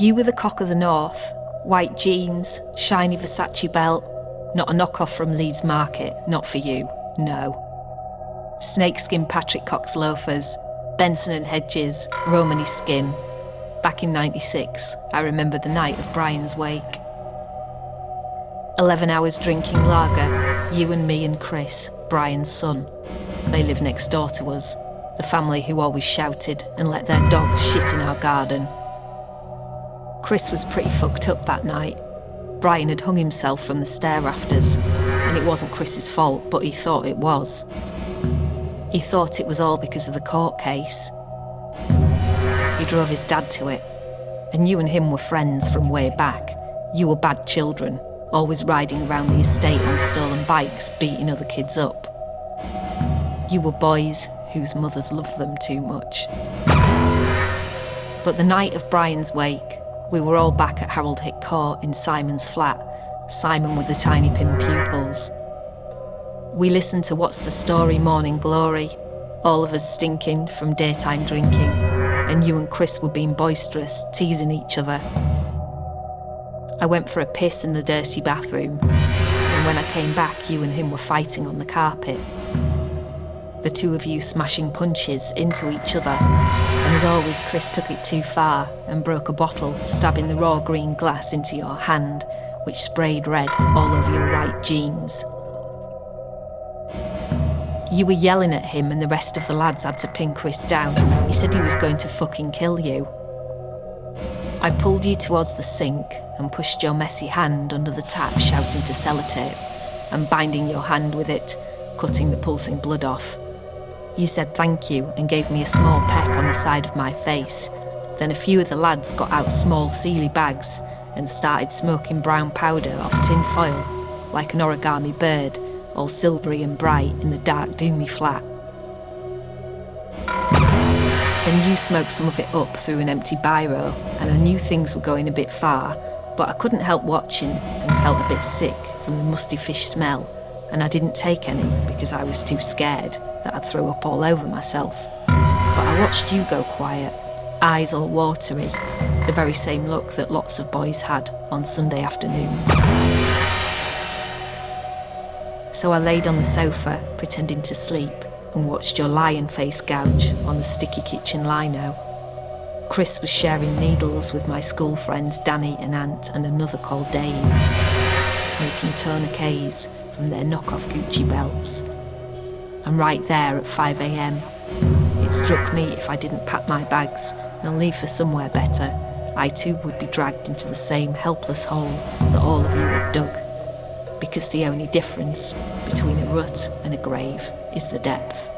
You were the cock of the north. White jeans, shiny Versace belt. Not a knockoff from Leeds Market, not for you, no. Snakeskin Patrick Cox loafers, Benson and Hedges, Romany skin. Back in '96, I remember the night of Brian's wake. 11 hours drinking lager, you and me and Chris, Brian's son. They live next door to us, the family who always shouted and let their dogs shit in our garden. Chris was pretty fucked up that night. Brian had hung himself from the stair rafters, and it wasn't Chris's fault, but he thought it was. He thought it was all because of the court case. He drove his dad to it, and you and him were friends from way back. You were bad children, always riding around the estate on stolen bikes, beating other kids up. You were boys whose mothers loved them too much. But the night of Brian's wake, we were all back at Harold Hick Court in Simon's flat, Simon with the tiny pin pupils. We listened to What's the Story Morning Glory, all of us stinking from daytime drinking, and you and Chris were being boisterous, teasing each other. I went for a piss in the dirty bathroom, and when I came back, you and him were fighting on the carpet. The two of you smashing punches into each other, and as always, Chris took it too far and broke a bottle, stabbing the raw green glass into your hand, which sprayed red all over your white jeans. You were yelling at him and the rest of the lads had to pin Chris down. He said he was going to fucking kill you. I pulled you towards the sink and pushed your messy hand under the tap, shouting for sellotape and binding your hand with it, cutting the pulsing blood off. You said thank you and gave me a small peck on the side of my face. Then a few of the lads got out small Sealy bags and started smoking brown powder off tin foil, like an origami bird, all silvery and bright in the dark, doomy flat. Then you smoked some of it up through an empty biro, and I knew things were going a bit far, but I couldn't help watching and felt a bit sick from the musty fish smell, and I didn't take any because I was too scared that I'd throw up all over myself. But I watched you go quiet, eyes all watery, the very same look that lots of boys had on Sunday afternoons. So I laid on the sofa, pretending to sleep, and watched your lion face gouge on the sticky kitchen lino. Chris was sharing needles with my school friends Danny and Ant and another called Dave, making tourniquets from their knockoff Gucci belts. And right there at 5 a.m, it struck me if I didn't pack my bags and leave for somewhere better, I too would be dragged into the same helpless hole that all of you had dug. Because the only difference between a rut and a grave is the depth.